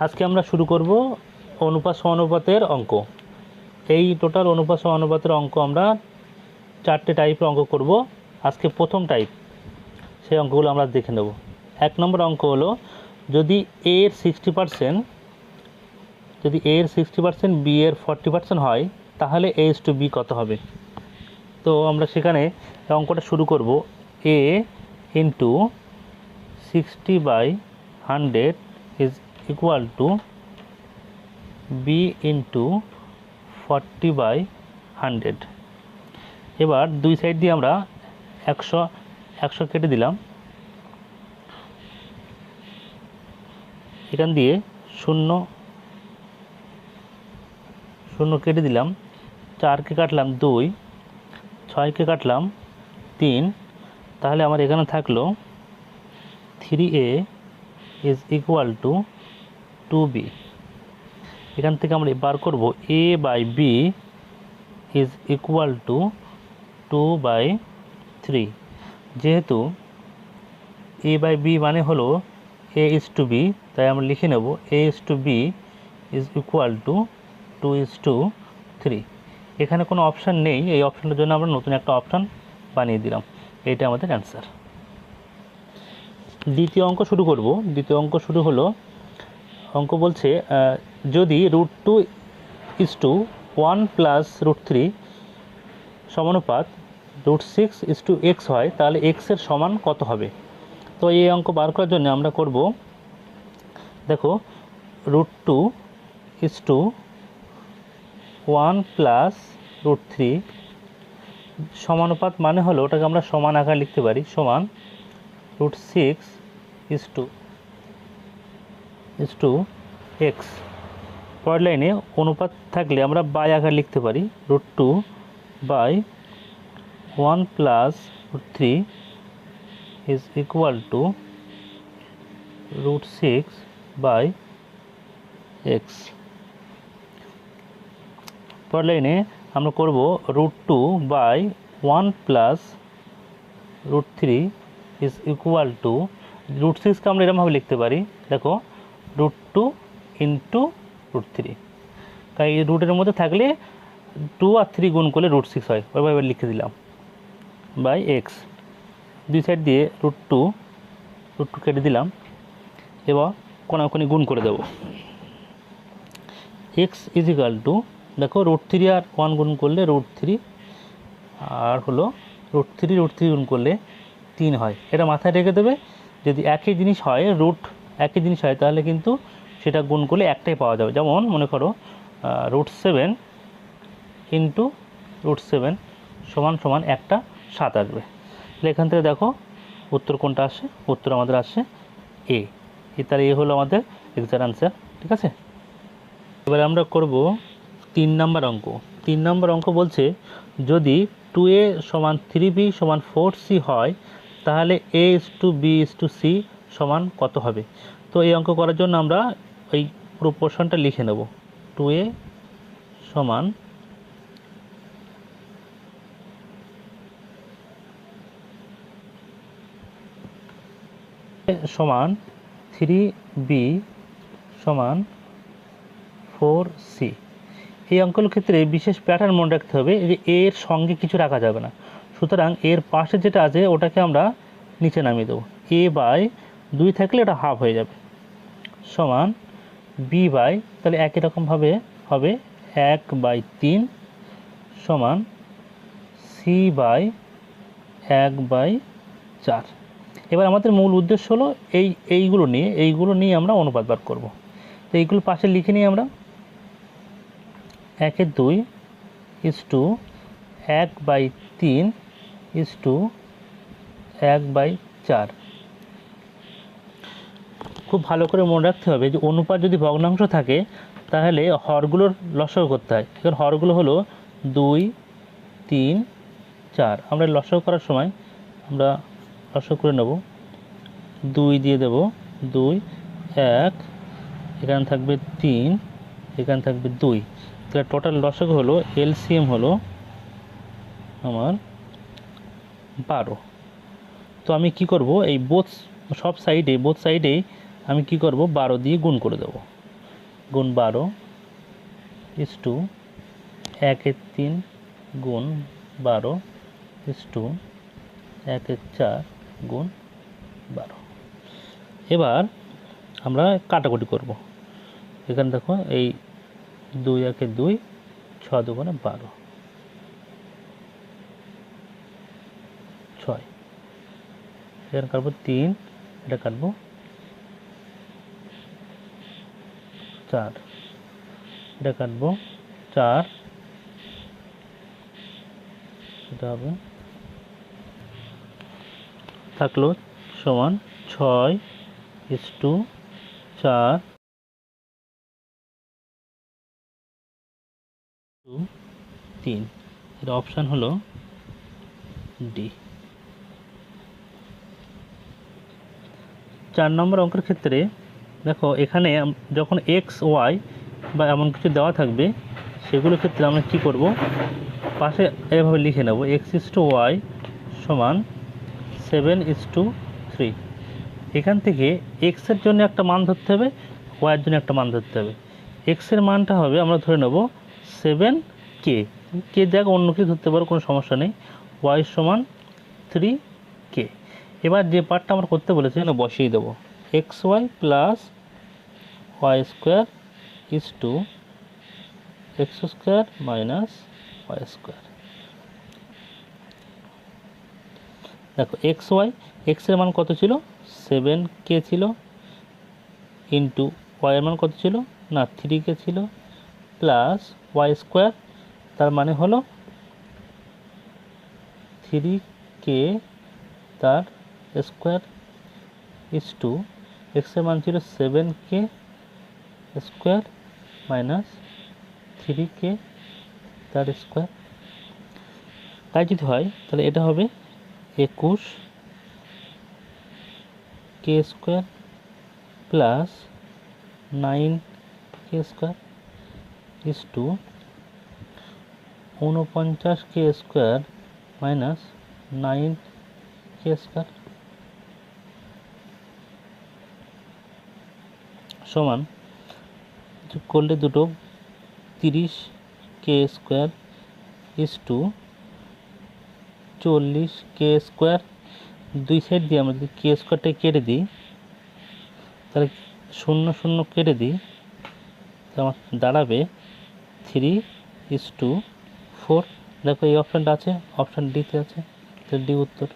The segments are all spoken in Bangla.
আজকে আমরা শুরু করব অনুপাত সমানুপাতের অঙ্ক। এই টোটাল অনুপাত সমানুপাতের অঙ্ক আমরা 4টে টাইপের অঙ্ক করব। আজকে প্রথম টাইপ, সেই অঙ্কগুলো আমরা দেখে নেব। 1 নম্বর অঙ্ক হলো, যদি এ এর 60%, যদি এ এর 60% বি এর 40% হয়, তাহলে a/b কত হবে? তো আমরা সেখানে অঙ্কটা শুরু করব। a into 60/100 is equal two b into 40/100। এবার দুই সাইড দিয়ে আমরা 100 কেটে দিলাম। এখান দিয়ে 0 কেটে দিলাম। 4কে কাটলাম 2, 6কে কাটলাম 3। তাহলে আমার এখানে থাকলো 3a is equal two 2b। এখান থেকে আমরা বার করব a/b ইজ ইকুয়াল টু 2/3। যেহেতু a/b মানে হলো a/b, তাই আমরা লিখে নেব a/b ইজ ইকুয়াল টু 2:3। এখানে কোনো অপশান নেই, এই অপশানের জন্য আমরা নতুন একটা অপশান বানিয়ে দিলাম। এইটা আমাদের অ্যান্সার। দ্বিতীয় অঙ্ক শুরু করব। দ্বিতীয় অঙ্ক শুরু হলো, অঙ্ক বলছে যদি √2:1 প্লাস √3 সমানুপাত √6:x হয়, তাহলে x এর সমান কত হবে? তো এই অঙ্ক বার করার জন্য আমরা করব, দেখো, √2:1 প্লাস √3 সমানুপাত মানে হলো, ওটাকে আমরা সমান আকারে লিখতে পারি, সমান √6:x। পরের লাইনে অনুপাত থাকলে আমরা বাই আকারে লিখতে পারি, √2/1 plus √3 is equal two √6/x। পরের লাইনে আমরা করব √2/1 প্লাস √3 ইজ ইকুয়াল টু, √6কে আমরা এরকমভাবে লিখতে পারি, দেখো, √2 ইন্টু √3। তাই এই রুটের মধ্যে থাকলে 2 আর 3 গুণ করলে √6 হয়, ওইভাবে লিখে দিলাম, বাই এক্স। দুই সাইড দিয়ে √2 কেটে দিলাম। এবার কোনাকুনি গুণ করে দেব। এক্স ইজ ইকুয়াল টু, দেখো, √3 আর 1 গুণ করলে √3, আর হলো √3 গুণ করলে 3 হয়। এটা মাথায় রেখে দেবে, যদি একই জিনিস হয়, একই জিনিস হয়, তাহলে কিন্তু সেটা গুণ করলে একটাই পাওয়া যাবে। যেমন মনে করো √7 ইন্টু √7 সমান সমান একটা 7 আসবে। তাহলে এখান থেকে দেখো উত্তর কোনটা আসে, উত্তর আমাদের আসে এ। তার এ হলো আমাদের এক্সাক্ট আনসার। ঠিক আছে, এবারে আমরা করব 3 নম্বর অঙ্ক। 3 নম্বর অঙ্ক বলছে, যদি 2a সমান 3b সমান 4c হয়, তাহলে a/b/c সমান কত হবে? তো এই অঙ্ক করার জন্য আমরা এই পুরো পোর্শনটা লিখে নেব। 2a সমান সমান 3b সমান 4c। এই অঙ্কগুলোর ক্ষেত্রে বিশেষ প্যাটার্ন মনে রাখতে হবে, যে এর সঙ্গে কিছু রাখা যাবে না। সুতরাং এর পাশে যেটা আছে ওটাকে আমরা নিচে নামিয়ে দেবো। a/2 থাকলে এটা হাফ হয়ে যাবে, সমান b/, তাহলে একই রকমভাবে হবে 1/3 সমান c/1/4। এবার আমাদের মূল উদ্দেশ্য হলো এইগুলো নিয়ে আমরা অনুপাত বার করব। তো এইগুলো পাশে লিখে নিই আমরা। 1/2 1/3 1/4। খুব ভালো করে মনে রাখতে হবে যে অনুপাত যদি ভগ্নাংশ থাকে, তাহলে হরগুলোর লসাগু করতে হয়। এখানে হরগুলো হলো 2, 3, 4। আমরা লসাগু করার সময় আমরা লসাগু করে নেব। 2 দিয়ে দেব, 2, 1, এখানে থাকবে 3, এখানে থাকবে 2। তাহলে টোটাল লসাগু হলো, এলসিএম হলো আমার 12। তো আমি কি করব, এই বোথ সাইডেই আমি কি করব, 12 দিয়ে গুণ করে দেব। গুণ 12 ইস টু 1/3 গুণ 12 ইস টু 1/4 গুণ 12। এবার আমরা কাটাকুটি করব। এখানে দেখো এই 2 1 2, 6 2 12, 6। এখানে কাটবো 3, এটা কাটবো 4, এটা কাটবো 4, এটা হবে থাকলো সমান 6 ইস টু 4 2 3। এর অপশান হলো ডি। 4 নম্বর অঙ্কের ক্ষেত্রে দেখো এখানে যখন এক্স ওয়াই বা এমন কিছু দেওয়া থাকবে সেগুলোর ক্ষেত্রে আমরা কী করব, পাশে এভাবে লিখে নেব এক্স ইস টু ওয়াই সমান 7:3। এখান থেকে এক্সের জন্য একটা মান ধরতে হবে, ওয়াইয়ের জন্য একটা মান ধরতে হবে। এক্সের মানটা হবে আমরা ধরে নেব 7k, কে দেখ অন্য কিছু ধরতে পারো, কোনো সমস্যা নেই। ওয়াই সমান 3k। এবার যে পার্টটা আমরা করতে বলেছি এখানে বসিয়ে দেবো X Y plus Y square is to X square minus Y square. দেখো এক্স ওয়াই, এক্সের মান কত ছিল 7k ছিল, ইন্টু ওয়াইয়ের মান কত ছিল না 3k ছিল, প্লাস ওয়াই স্কোয়ার তার মানে হলো 3k তার স্কোয়ার ইস টু এক্সের মান ছিল 7k স্কোয়ার মাইনাস 3k তার স্কোয়ার। তাই যদি হয় তাহলে এটা হবে 21k square plus 9k square is to 49k square minus 9k square সমান যোগ করলে দুটো 30k square is to 40k square. দুই সাইড দিয়ে আমরা যদি কে স্কোয়ারটা কেটে দিই তাহলে 0 0 কেটে দিই, আমার দাঁড়াবে 3:4। দেখো এই অপশানটা আছে, অপশান ডিতে আছে, তাহলে ডি উত্তর।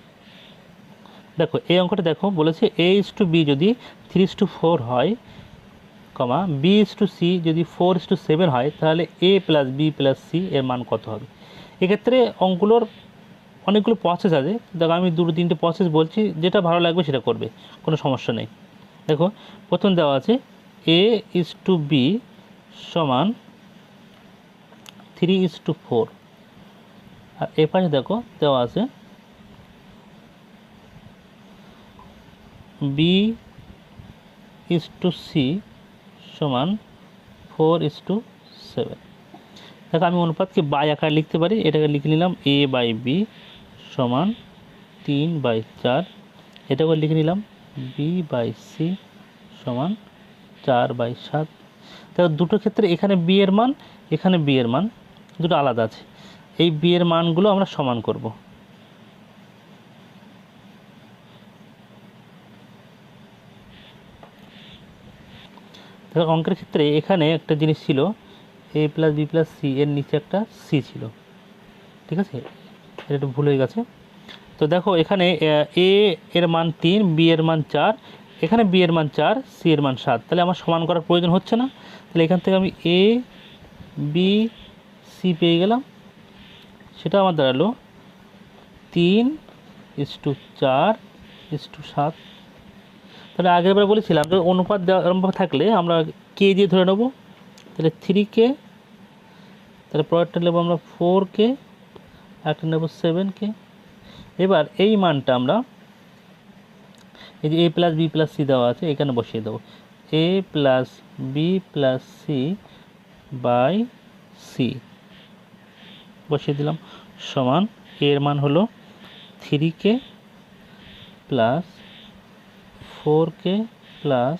দেখো এই অঙ্কটা দেখো বলেছে a:b যদি 3:4 হয়, কমা b:c যদি 4:7 হয়, তাহলে a plus b plus c এর মান কত হবে। এক্ষেত্রে অঙ্কগুলোর অনেকগুলো প্রসেস আছে, দেখো আমি 2-3টে প্রসেস বলছি, যেটা ভালো লাগবে সেটা করবে, কোনো সমস্যা নেই। দেখো প্রথম দেওয়া আছে a:b সমান 3:4, আর এ পাশে দেখো দেওয়া আছে b:c সমান 4:7। দেখো আমি অনুপাতকে বাই আকারে লিখতে পারি, এটাকে লিখে নিলাম a/b সমান 3/4, এটাকে লিখে নিলাম b/c সমান 4/7। দেখো দুটো ক্ষেত্রে এখানে b এর মান, এখানে b এর মান দুটো আলাদা আছে, এই b এর মানগুলো আমরা সমান করব। দেখো অঙ্কের ক্ষেত্রে এখানে একটা জিনিস ছিল a plus B plus C, এর নিচে একটা সি ছিল, ঠিক আছে, এটা একটু ভুল হয়ে গেছে। তো দেখো এখানে a এর মান 3, b এর মান 4, এখানে b এর মান 4, c এর মান 7, তাহলে আমার সমান করার প্রয়োজন হচ্ছে না। তাহলে এখান থেকে আমি a b c পেয়ে গেলাম, সেটা আমার দাঁড়ালো 3:4:7। তাহলে আগের বার বলেছিলাম যে অনুপাত দেওয়া থাকলে আমরা কে দিয়ে ধরে নেব, তাহলে 3k, তাহলে পরেরটা নেব আমরা 4k, একটা নেব 7k। এবার এই মানটা আমরা এই যে a plus B plus C দেওয়া আছে এখানে বসিয়ে দেবো, a plus B plus C by C বসিয়ে দিলাম, সমান এর মান হলো 3k প্লাস 4k প্লাস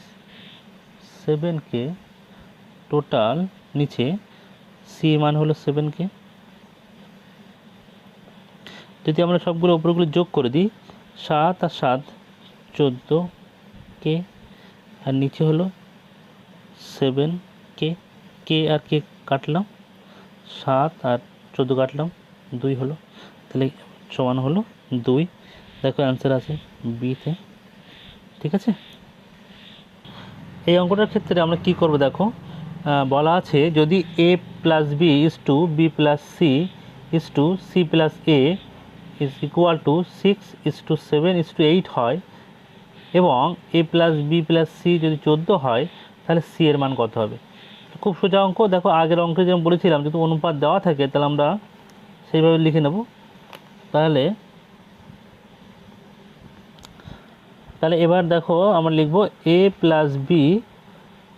7k টোটাল নিচে সি মান হলো 7k। যদি আমরা সবগুলো উপরগুলো যোগ করে দিই, 7 আর 7 14k, আর নিচে হলো 7k। কে আর কে কাটলাম, 7 আর 14 কাটলাম, 2 হলো, তাহলে সমান হলো 2। দেখো অ্যান্সার আছে বিতে। ঠিক আছে, এই অঙ্কটার ক্ষেত্রে আমরা কি করব দেখো, বলা আছে যদি a plus B is to B plus C is to C plus A is equal to 6:7:8 হয়, এবং A plus B plus C যদি 14 হয়, তাহলে সি এর মান কত হবে। খুব সোজা অঙ্ক। দেখো আগের অঙ্কে যেমন বলেছিলাম, যদি অনুপাত দেওয়া থাকে তাহলে আমরা সেইভাবে লিখে নেব। তাহলে এবার দেখো আমরা লিখব এ প্লাস বি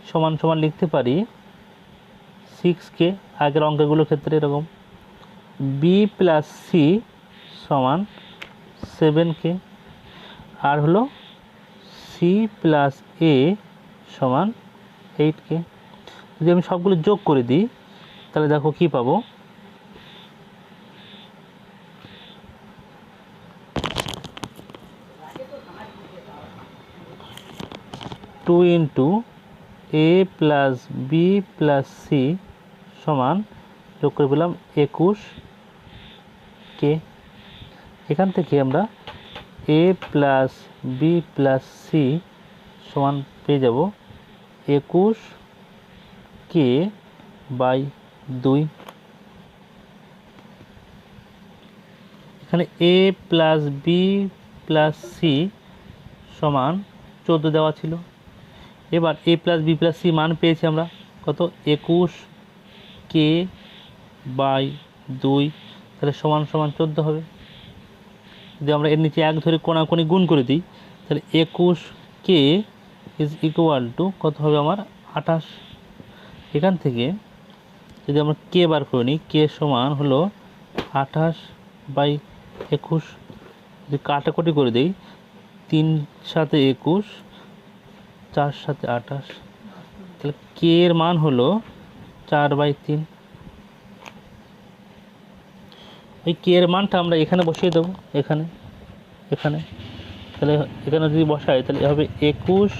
সমান সমান লিখতে পারি 6k, আগের অঙ্কগুলোর ক্ষেত্রে এরকম। বি প্লাস সি সমান 7k, আর হলো সি প্লাস এ সমান 8k। যদি আমি সবগুলো যোগ করে দিই তাহলে দেখো কি পাবো, 2 ইন্টু এ প্লাস বি প্লাস সি সমান, যোগ করে পেলাম 21k। এখান থেকে আমরা এ প্লাস বি প্লাস সি সমান পেয়ে যাব 21k/2। এখানে এ প্লাস বি প্লাস সি সমান 14 দেওয়া ছিল। এবার এ প্লাস বি প্লাস সি মান পেয়েছি আমরা কত, 21k/2, তাহলে সমান সমান 14 হবে। যদি আমরা এর নিচে 1 ধরে কোণাকুণি গুণ করে দিই, তাহলে 21k ইজ ইকুয়াল টু কত হবে আমার 28। এখান থেকে যদি আমরা কে বার করে নিই, কে সমান হলো 28/21। যদি কাটাকুটি করে দিই, 3 সাথে 21, 4 সাথে 28, তাহলে কে এর মান হলো 4/3। এই কে এর মানটা আমরা এখানে বসিয়ে দেবো, এখানে তাহলে এখানে যদি বসাই তাহলে হবে 21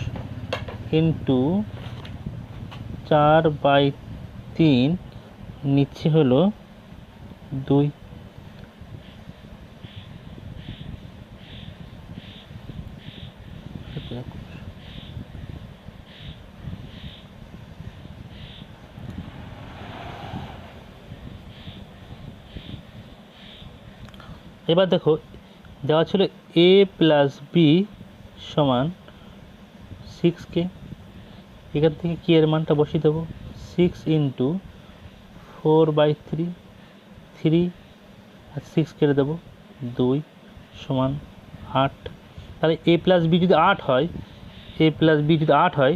ইন্টু 4/3, নিচে হলো 2। এবার দেখো দেওয়া ছিল এ প্লাস বি সমান 6k। এখান থেকে কি এর মানটা বসিয়ে দেবো, 6 ইন্টু 4/3, 3 আর 6 কেটে দেবো 2 সমান 8। তাহলে এ প্লাস বি যদি 8 হয়, এ প্লাস বি যদি 8 হয়,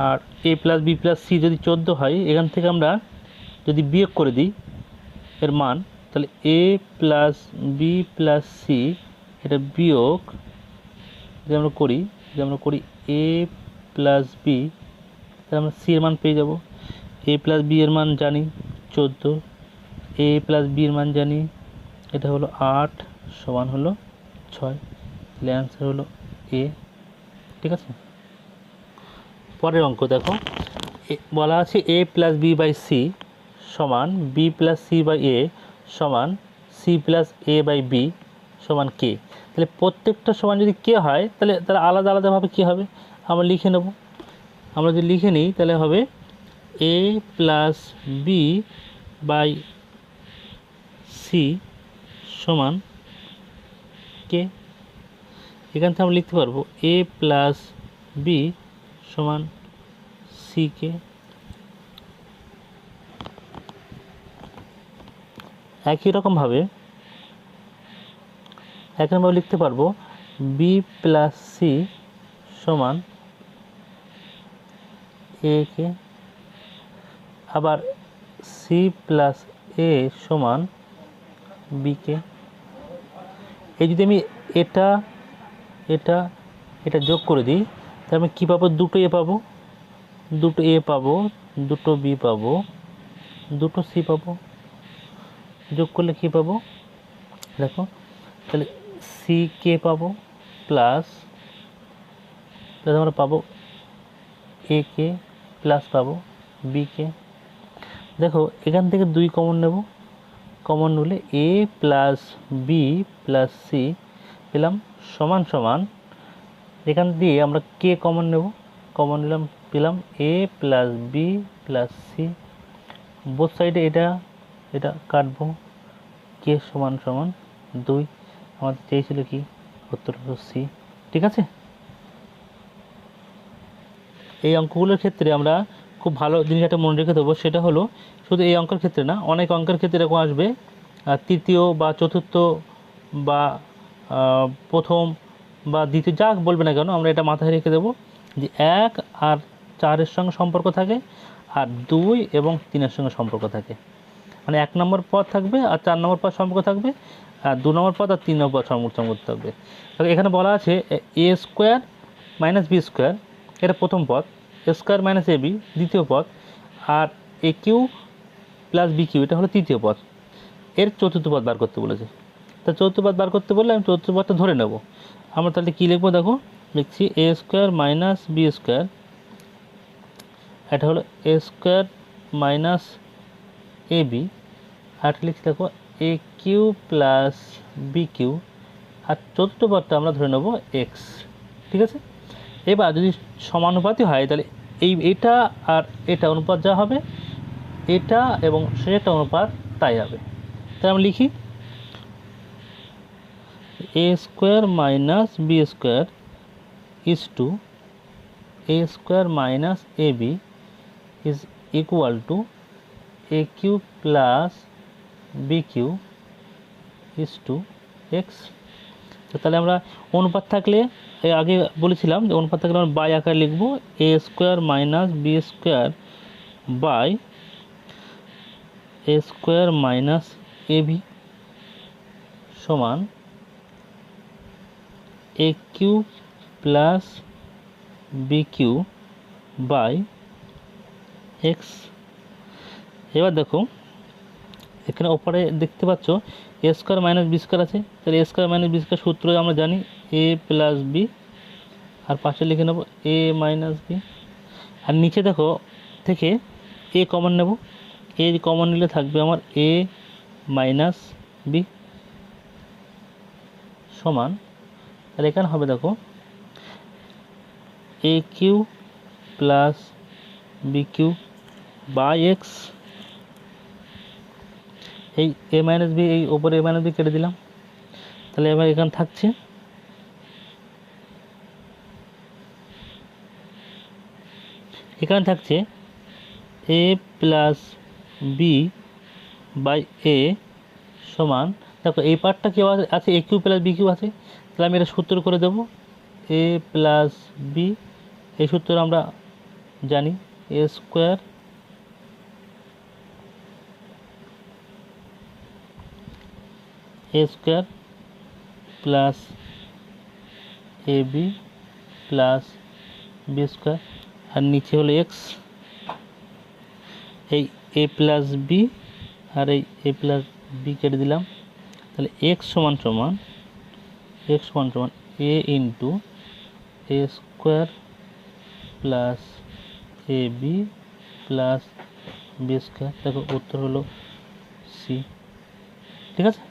আর এ প্লাস বি প্লাস সি যদি 14 হয়, এখান থেকে আমরা যদি বিয়োগ করে দিই এর মান, তাহলে এ প্লাস বি প্লাস সি এটা বিয়োগ যদি আমরা করি এ প্লাস বি, তাহলে আমরা সি এর মান পেয়ে যাব। এ প্লাস বি এর মান জানি 14, এ প্লাস বি এর মান জানি এটা হলো 8 সমান হলো 6, তাহলে অ্যান্সার হলো এ। ঠিক আছে, পরের অঙ্ক দেখো, বলা আছে A plus B by C সমান B plus C by A সমান C plus A by B সমান কে। তাহলে প্রত্যেকটা সমান যদি কে হয়, তাহলে আলাদা আলাদাভাবে কী হবে আমরা লিখে নেব। আমরা যদি লিখে নিই তাহলে হবে এ প্লাস বি বাই সি সমান কে। এখান থেকে আমরা লিখতে পারবো এ প্লাস বি সমান সি কে। একই রকমভাবে লিখতে পারবো বি প্লাস সি সমান এ কে, আবার সি প্লাস এ সমান বি কে। এই যদি আমি এটা যোগ করে দিই, তাহলে আমি কী পাবো, দুটো এ পাবো, দুটো এ পাবো, দুটো বি পাবো, দুটো সি পাবো। যোগ করলে কী পাবো দেখো, তাহলে সি কে পাবো প্লাস আমরা পাবো এ কে প্লাস পাবো বি কে। দেখো এখান থেকে 2 কমন নেব, কমন নিলে এ প্লাস বি প্লাস সি পেলাম সমান সমান, এখান দিয়ে আমরা কে কমন নেব, কমন নিলাম পেলাম A plus B plus C. Both সাইডে এটা এটা কাটবো, কে সমান সমান 2। আমাদের চেয়েছিল কি, উত্তর হলো সি। ঠিক আছে, এই অঙ্কগুলোর ক্ষেত্রে আমরা খুব ভালো জিনিস একটা মনে রেখে দেবো, সেটা হলো শুধু এই অঙ্কের ক্ষেত্রে না, অনেক অঙ্কের ক্ষেত্রে এরকম আসবে তৃতীয় বা চতুর্থ বা প্রথম বা দ্বিতীয়, যা বলবে না কেন, আমরা এটা মাথায় রেখে দেবো যে 1 আর 4-এর সঙ্গে সম্পর্ক থাকে, আর 2 এবং 3-এর সঙ্গে সম্পর্ক থাকে। মানে 1 নম্বর পদ থাকবে আর 4 নম্বর পদ সম্পর্ক থাকবে, আর 2 নম্বর পদ আর 3 নম্বর পদ সম্পর্ক থাকবে। এখানে বলা আছে এ স্কোয়ার মাইনাস বি স্কোয়ার, এটা প্রথম পদ, এ স্কোয়ার মাইনাস এ বি দ্বিতীয় পদ, আর এ কিউ প্লাস বি কিউ এটা হলো তৃতীয় পদ। এর চতুর্থ পদ বার করতে বলেছে। তা চতুর্থ পদ বার করতে বললে আমি চতুর্থ পদটা ধরে নেব। আমরা তাহলে কী লিখবো দেখো, লিখছি এ স্কোয়ার মাইনাস বি স্কোয়ার, এটা হলো এ স্কোয়ার মাইনাস এ বি, আর লিখছি দেখো A Q plus B Q, আর চতুর্থ পদটা আমরা ধরে নেব এক্স। ঠিক আছে, এবার যদি সমানুপাতি হয় তাহলে এটা আর এটা অনুপাত যা হবে, এটা এবং সেটা অনুপাত তাই হবে। তাই আমরা লিখি A square minus B square is to A square minus A B is equal to A Q plus B Q is to X. তাহলে আমরা অনুপাত থাকলে, আগে বলেছিলাম যে অনুপাত থাকলে আমরা বাই আকারে লিখব, A square minus B square by A square minus A B সমান A Q plus B Q by X. এবার দেখো এখানে ওপরে দেখতে পাচ্ছ A square minus B square আছে, তাহলে A square minus B square সূত্র আমরা জানি এ প্লাস বি, আর পাশে লিখে নেব এ মাইনাস বি, আর নিচে দেখো থেকে এ কমন নেব, এ কমন নিলে থাকবে আমার এ মাইনাস বি সমান, তাহলে এখানে হবে দেখো A Q plus B Q by X. এই এ মাইনাস বি, এই ওপরে এ মাইনাস বি কেটে দিলাম, তাহলে এবার এখানে থাকছে এ প্লাস বি বাই এ সমান, দেখো এই পার্টটা কেউ আছে এ কিউ প্লাস বি কিউ আছে, তাহলে আমি এটা সূত্র করে দেবো এ প্লাস বি, এই সূত্র আমরা জানি এ square plus A B plus B square, আর নিচে হলো এক্স। এই এ প্লাস বি আর এই এ প্লাস বি কেটে দিলাম, তাহলে এক্স সমান সমান এ into A square plus A B plus B square. দেখো উত্তর হলো সি। ঠিক আছে।